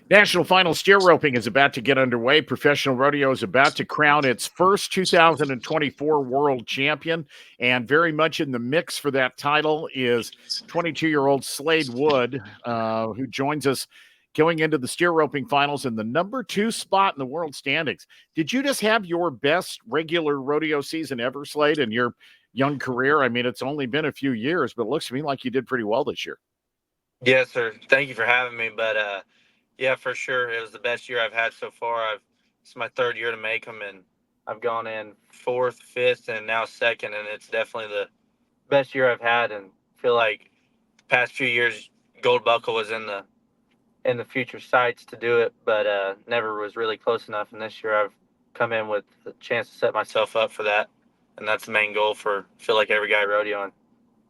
National Final Steer Roping is about to get underway. Professional Rodeo is about to crown its first 2024 world champion, and very much in the mix for that title is 22-year-old Slade Wood, who joins us going into the steer roping finals in the number 2 spot in the world standings. Did you just have your best regular rodeo season ever, Slade, in your young career? I mean, it's only been a few years, but it looks to me like you did pretty well this year. Yes, sir. Thank you for having me. But yeah, for sure, it was the best year I've had so far. It's my third year to make them, and I've gone in fourth, fifth, and now second, and it's definitely the best year I've had. And feel like the past few years, Gold Buckle was in the future sights to do it, but never was really close enough. And this year, I've come in with the chance to set myself up for that, and that's the main goal for feel like every guy rodeoing.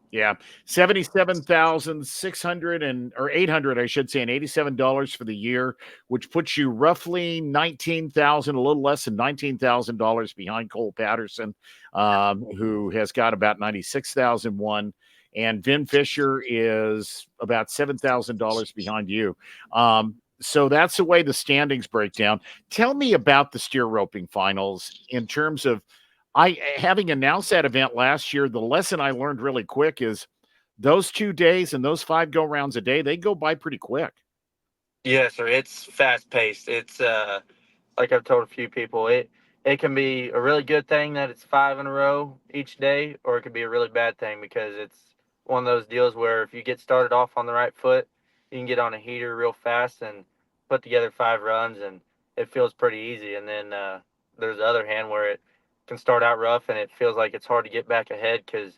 Yeah, 77,600 and or 800, I should say, and $87 for the year, which puts you roughly 19,000, a little less than $19,000 behind Cole Patterson, who has got about 96,001, and Vin Fisher is about $7,000 behind you. So that's the way the standings break down. Tell me about the steer roping finals in terms of I having announced that event last year, the lesson I learned really quick is those 2 days and those 5 go rounds a day, they go by pretty quick. Yes, sir. It's fast paced. It's like I've told a few people, it can be a really good thing that it's five in a row each day, or it could be a really bad thing because it's one of those deals where if you get started off on the right foot, you can get on a heater real fast and put together 5 runs, and it feels pretty easy. And then there's the other hand where it can start out rough and it feels like it's hard to get back ahead because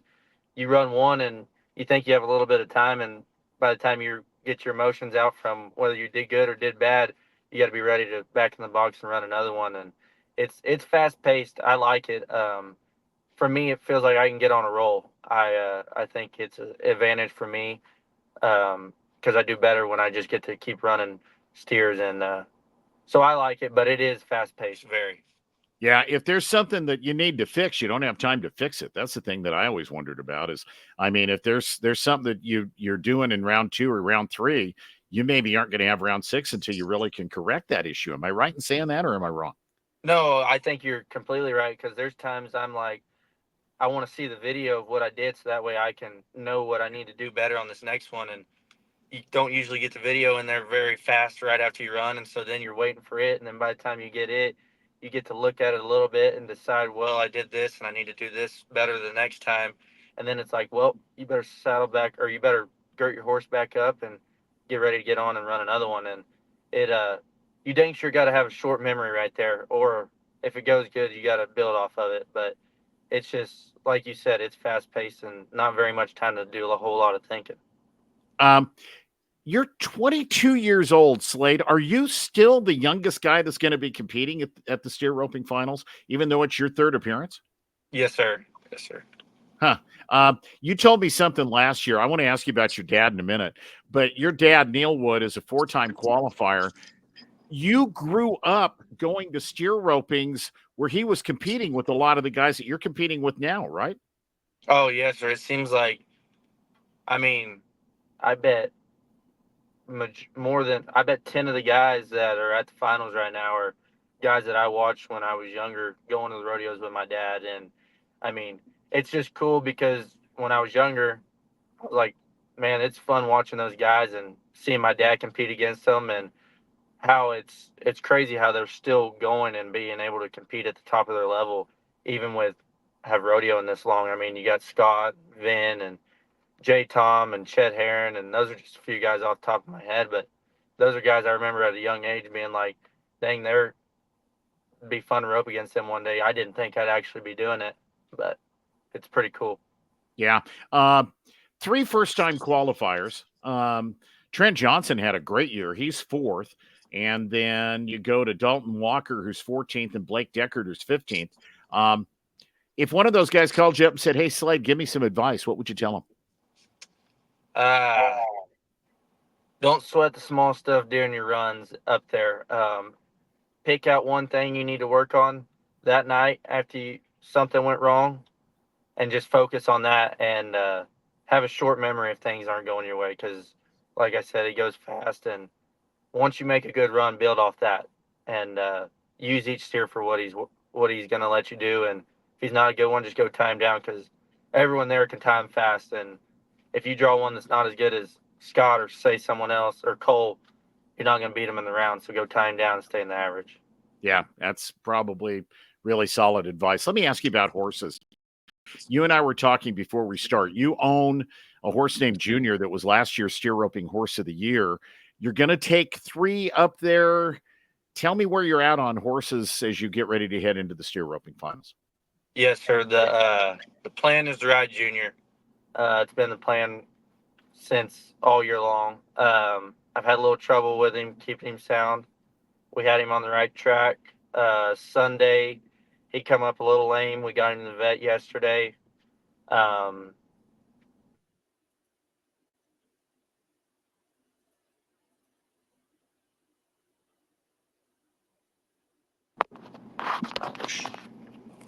you run one and you think you have a little bit of time, and by the time you get your emotions out from whether you did good or did bad, you got to be ready to back in the box and run another one. And it's fast paced. I like it. For me, it feels like I can get on a roll. I think it's an advantage for me because I do better when I just get to keep running steers, and so I like it. But it is fast paced, very. Yeah, if there's something that you need to fix, you don't have time to fix it. That's the thing that I always wondered about is, I mean, if there's something that you're doing in round 2 or round 3, you maybe aren't going to have round 6 until you really can correct that issue. Am I right in saying that, or am I wrong? No, I think you're completely right because there's times I'm like, I want to see the video of what I did so that way I can know what I need to do better on this next one. And you don't usually get the video in there very fast right after you run, and so then you're waiting for it, and then by the time you get it, you get to look at it a little bit and decide, well, I did this and I need to do this better the next time. And then it's like, well, you better saddle back, or you better girt your horse back up and get ready to get on and run another one. And it you dang sure got to have a short memory right there, or if it goes good, you got to build off of it. But it's just like you said, it's fast paced and not very much time to do a whole lot of thinking. Um, you're 22 years old, Slade. Are you still the youngest guy that's going to be competing at the steer roping finals, even though it's your third appearance? Yes, sir. Yes, sir. Huh. You told me something last year. I want to ask you about your dad in a minute, but your dad, Neil Wood, is a 4-time qualifier. You grew up going to steer ropings where he was competing with a lot of the guys that you're competing with now, right? Oh, yes, sir. It seems like, I mean, I bet more than, I bet 10 of the guys that are at the finals right now are guys that I watched when I was younger going to the rodeos with my dad. And I mean, it's just cool because when I was younger, I was like, man, it's fun watching those guys and seeing my dad compete against them, and how it's crazy how they're still going and being able to compete at the top of their level, even with have rodeo in this long. I mean, you got Scott, Vin, and Jay Tom and Chet Heron, and those are just a few guys off the top of my head. But those are guys I remember at a young age being like, dang, they're be fun to rope against them one day. I didn't think I'd actually be doing it, but it's pretty cool. Yeah. Uh, 3 first-time qualifiers. Trent Johnson had a great year. He's fourth. And then you go to Dalton Walker, who's 14th, and Blake Deckard, who's 15th. Um, if one of those guys called you up and said, "Hey, Slade, give me some advice," what would you tell him? Uh, don't sweat the small stuff during your runs up there. Pick out one thing you need to work on that night after something went wrong, and just focus on that, and have a short memory if things aren't going your way, because like I said, it goes fast, and once you make a good run, build off that and use each steer for what he's going to let you do. And if he's not a good one, just go tie him down, because everyone there can tie him fast. And if you draw one that's not as good as Scott or say someone else or Cole, you're not going to beat him in the round. So go tie him down and stay in the average. Yeah, that's probably really solid advice. Let me ask you about horses. You and I were talking before we start. You own a horse named Junior that was last year's steer roping horse of the year. You're going to take 3 up there. Tell me where you're at on horses as you get ready to head into the steer roping finals. Yes, sir. The plan is to ride Junior. It's been the plan since all year long. I've had a little trouble with him, keeping him sound. We had him on the right track. Sunday, he come up a little lame. We got him to the vet yesterday. Um,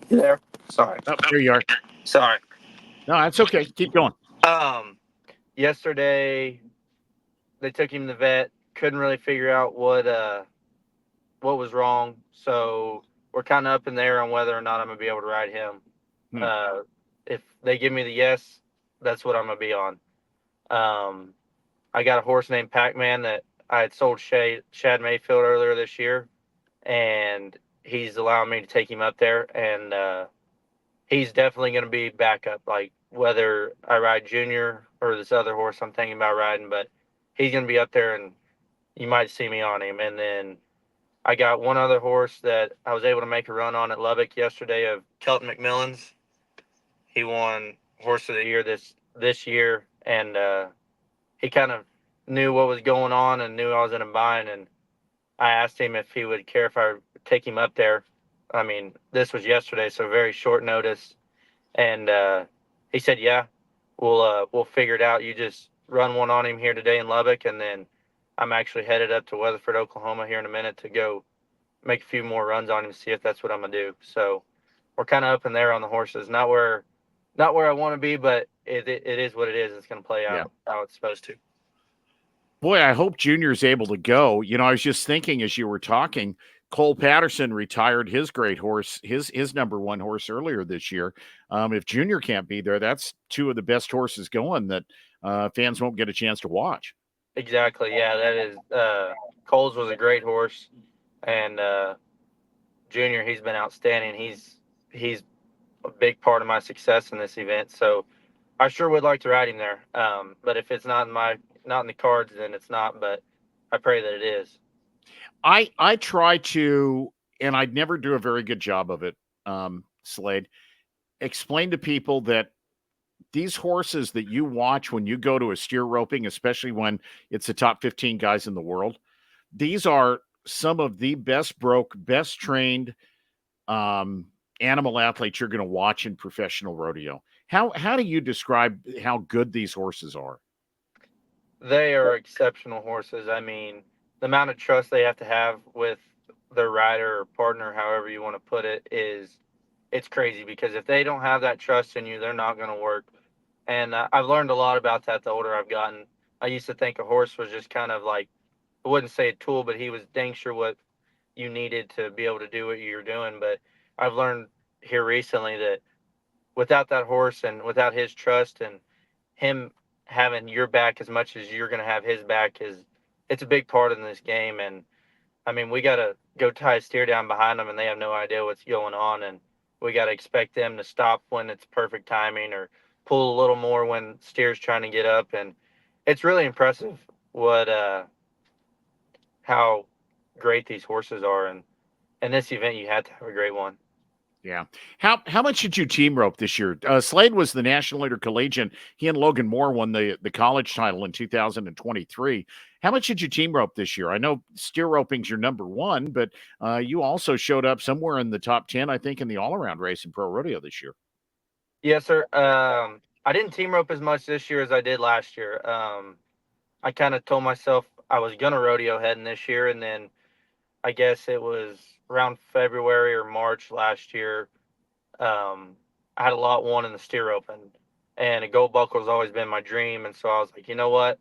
you there? Sorry. Oh, there you are. Sorry. No, that's okay. Keep going. Yesterday they took him to the vet. Couldn't really figure out what was wrong. So we're kind of up in the air on whether or not I'm gonna be able to ride him. If they give me the yes, that's what I'm gonna be on. I got a horse named Pac-Man that I had sold Shad Mayfield earlier this year, and he's allowing me to take him up there, and he's definitely going to be backup, like whether I ride Junior or this other horse I'm thinking about riding, but he's going to be up there, and you might see me on him. And then I got one other horse that I was able to make a run on at Lubbock yesterday of Kelton McMillan's. He won Horse of the Year this year, and he kind of knew what was going on and knew I was in a bind, and I asked him if he would care if I would take him up there. I mean, this was yesterday, so very short notice, and he said, "Yeah, we'll figure it out. You just run one on him here today in Lubbock, and then I'm actually headed up to Weatherford, Oklahoma here in a minute to go make a few more runs on him to see if that's what I'm gonna do." So we're kind of up in there on the horses. Not where I want to be, but it is what it is. It's going to play out how it's supposed to. Boy, I hope Junior's able to go. You know, I was just thinking as you were talking, Cole Patterson retired his great horse, his number 1 horse earlier this year. If Junior can't be there, that's 2 of the best horses going that fans won't get a chance to watch. Exactly. Yeah, that is. Cole's was a great horse, and Junior, he's been outstanding. He's a big part of my success in this event. So I sure would like to ride him there. But if it's not in the cards, then it's not. But I pray that it is. I try to, and I never do a very good job of it, Slade, explain to people that these horses that you watch when you go to a steer roping, especially when it's the top 15 guys in the world, these are some of the best broke, best trained animal athletes you're going to watch in professional rodeo. How do you describe how good these horses are? They are exceptional horses. I mean, the amount of trust they have to have with their rider or partner, however you want to put it, it's crazy, because if they don't have that trust in you, they're not going to work. And I've learned a lot about that the older I've gotten. I used to think a horse was just kind of like, I wouldn't say a tool, but he was dang sure what you needed to be able to do what you're doing. But I've learned here recently that without that horse and without his trust and him having your back as much as you're going to have his back, it's a big part in this game. And I mean, we got to go tie a steer down behind them, and they have no idea what's going on, and we got to expect them to stop when it's perfect timing or pull a little more when steer's trying to get up. And it's really impressive what how great these horses are. And in this event, you had to have a great one. Yeah. How much did you team rope this year? Slade was the national intercollegiate. He and Logan Moore won the college title in 2023. How much did you team rope this year? I know steer roping's your number 1, but you also showed up somewhere in the top 10, I think, in the all-around race in pro rodeo this year. Yes, sir. I didn't team rope as much this year as I did last year. I kind of told myself I was gonna rodeo heading this year, and then I guess it was around February or March last year. I had a lot in the steer open, and a gold buckle has always been my dream. And so I was like, you know what?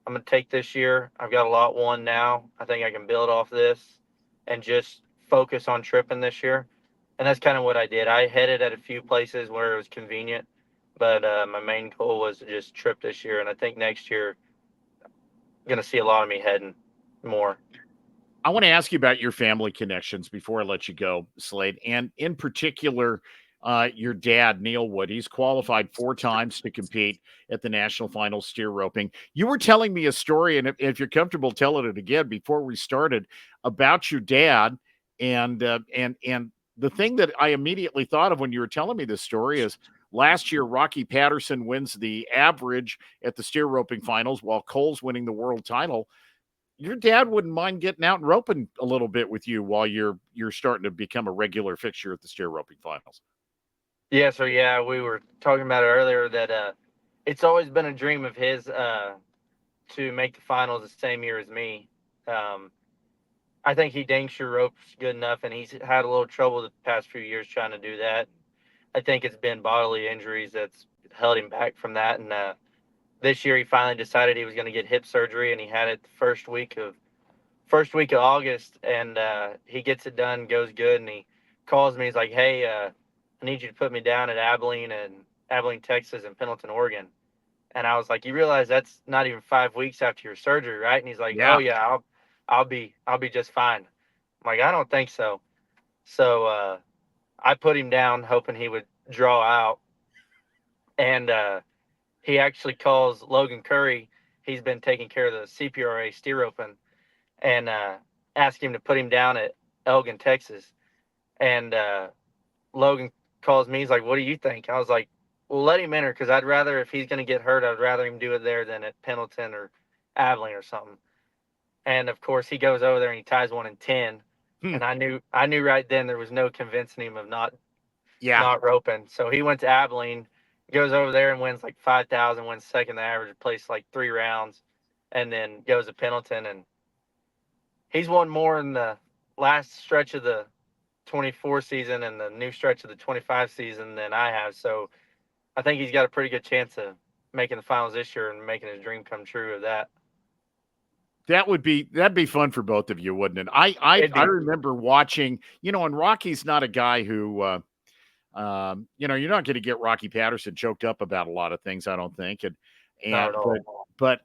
I'm gonna take this year. I've got a lot won now. I think I can build off this and just focus on tripping this year. And that's kind of what I did. I headed at a few places where it was convenient, but my main goal was to just trip this year. And I think next year, I'm gonna see a lot of me heading more. I want to ask you about your family connections before I let you go, Slade, and in particular, your dad, Neil Wood. He's qualified 4 times to compete at the national finals steer roping. You were telling me a story, and if you're comfortable telling it again before we started, about your dad, and the thing that I immediately thought of when you were telling me this story is last year Rocky Patterson wins the average at the steer roping finals while Cole's winning the world title. Your dad wouldn't mind getting out and roping a little bit with you while you're starting to become a regular fixture at the steer roping finals. Yeah, so yeah, we were talking about it earlier that it's always been a dream of his to make the finals the same year as me. Um, I think he dang sure ropes good enough, and he's had a little trouble the past few years trying to do that. I think it's been bodily injuries that's held him back from that. And this year, he finally decided he was going to get hip surgery, and he had it the first week of August, and he gets it done, goes good, and he calls me. He's like, "Hey, I need you to put me down at Abilene, Texas, and Pendleton, Oregon." And I was like, "You realize that's not even 5 weeks after your surgery, right?" And he's like, "Oh Yeah. yeah, I'll be just fine." I'm like, "I don't think so." So I put him down, hoping he would draw out, and he actually calls Logan Curry. He's been taking care of the CPRA steer open, and asked him to put him down at Elgin, Texas. And Logan calls me. He's like, "What do you think?" I was like, "Well, let him enter, because I'd rather, if he's going to get hurt, I'd rather him do it there than at Pendleton or Abilene or something." And of course, he goes over there and he ties one in 10. Hmm. And I knew right then there was no convincing him of Yeah. not roping. So he went to Abilene, goes over there and wins like 5,000, wins second the average, placed like 3 rounds, and then goes to Pendleton. And he's won more in the last stretch of the 24 season and the new stretch of the 25 season than I have. So I think he's got a pretty good chance of making the finals this year and making his dream come true of that. That'd be fun for both of you, wouldn't it? I It'd I be remember watching, and Rocky's not a guy who you're not going to get Rocky Patterson choked up about a lot of things, I don't think. not And at all. but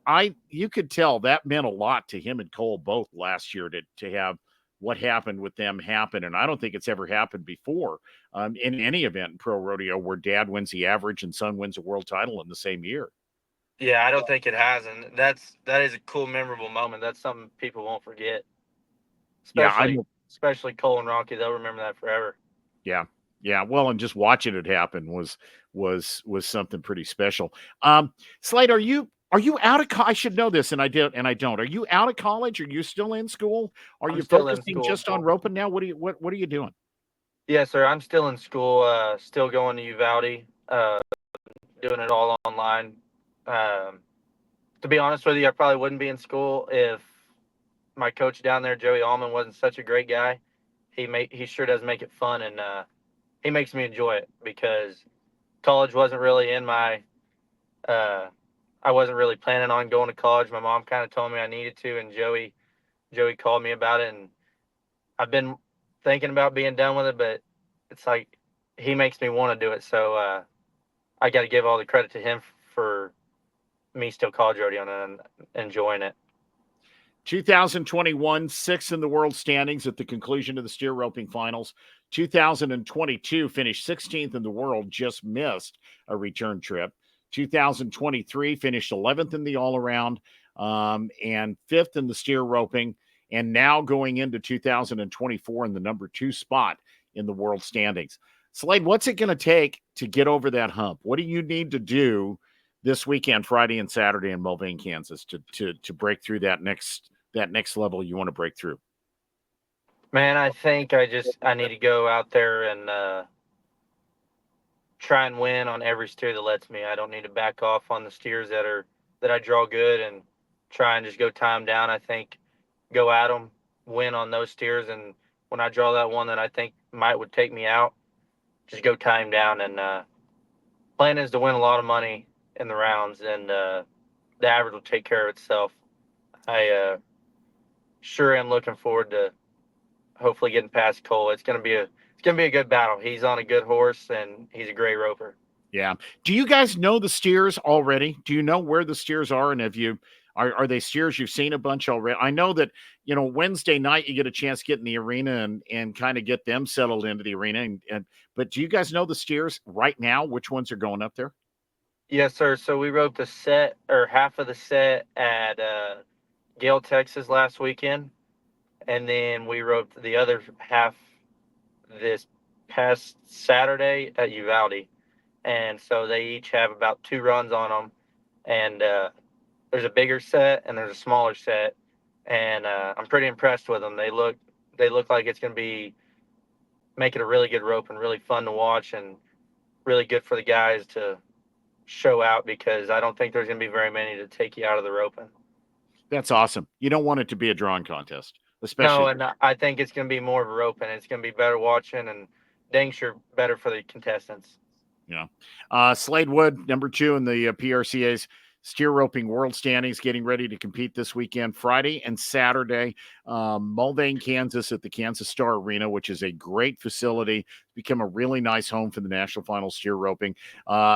you could tell that meant a lot to him and Cole both last year to have what happened with them happen. And I don't think it's ever happened before in any event in pro rodeo where dad wins the average and son wins a world title in the same year. Yeah, I don't think it has, and that is a cool, memorable moment. That's something people won't forget, Yeah, especially Cole and Rocky. They'll remember that forever. yeah. Yeah, well, and just watching it happen was something pretty special. Slade, are you out of I should know this and I don't. Are you out of college? Are you still in school? Are I'm you still in focusing school. just on roping now? What are you doing? Yes, sir. I'm still in school. Still going to Uvalde. Doing it all online. Um, to be honest with you, I probably wouldn't be in school if my coach down there, Joey Allman, wasn't such a great guy. He sure does make it fun, and he makes me enjoy it, because college wasn't really in my. Uh, I wasn't really planning on going to college. My mom kind of told me I needed to, and Joey called me about it, and I've been thinking about being done with it, but it's like he makes me want to do it. So I got to give all the credit to him for me still college rodeoing and enjoying it. 2021, sixth in the world standings at the conclusion of the steer roping finals. 2022 finished 16th in the world, just missed a return trip. 2023 finished 11th in the all around and fifth in the steer roping. And now going into 2024 in the number 2 spot in the world standings. Slade, what's it going to take to get over that hump? What do you need to do this weekend, Friday and Saturday in Mulvane, Kansas, to break through that next level you want to break through? Man, I think I need to go out there and try and win on every steer that lets me. I don't need to back off on the steers that I draw good, and try and just go time down. I think go at them, win on those steers, and when I draw that one that I think would take me out, just go time down. And plan is to win a lot of money in the rounds, and the average will take care of itself. I sure am looking forward to hopefully getting past Cole. It's gonna be a good battle. He's on a good horse and he's a great roper. Yeah. Do you guys know the steers already? Do you know where the steers are? And are they steers you've seen a bunch already? I know that, Wednesday night you get a chance to get in the arena and kind of get them settled into the arena. But do you guys know the steers right now? Which ones are going up there? Yes, sir. So we roped the set or half of the set at Gale, Texas last weekend, and then we roped the other half this past Saturday at Uvalde. And so they each have about 2 runs on them, and there's a bigger set and there's a smaller set, and I'm pretty impressed with them. They look like it's going to be making a really good rope and really fun to watch and really good for the guys to show out because I don't think there's going to be very many to take you out of the roping. That's awesome. You don't want it to be a drawing contest, No, especially. and I think it's going to be more of a roping. It's going to be better watching and dang sure better for the contestants. Yeah. Slade Wood, number 2 in the PRCA's steer roping world standings, getting ready to compete this weekend, Friday and Saturday. Mulvane, Kansas, at the Kansas Star Arena, which is a great facility. Become a really nice home for the national final steer roping.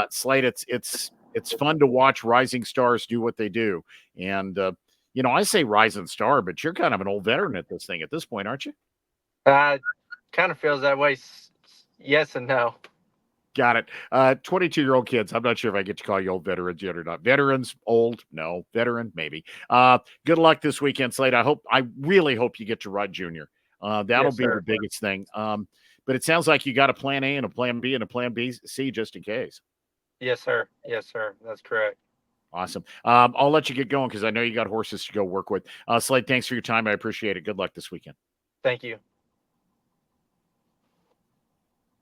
Slade, it's fun to watch rising stars do what they do. And I say rising star, but you're kind of an old veteran at this thing at this point, aren't you? Kind of feels that way. Yes and no. Got it. 22-year-old kids. I'm not sure if I get to call you old veterans yet or not. Veterans, old, no. Veteran, maybe. Good luck this weekend, Slade. I really hope you get to ride junior. That'll Yes, be sir. the biggest thing. But it sounds like you got a plan A and a plan B and a plan B, C just in case. Yes, sir. Yes, sir. That's correct. Awesome. I'll let you get going because I know you got horses to go work with. Slade, thanks for your time. I appreciate it. Good luck this weekend. Thank you.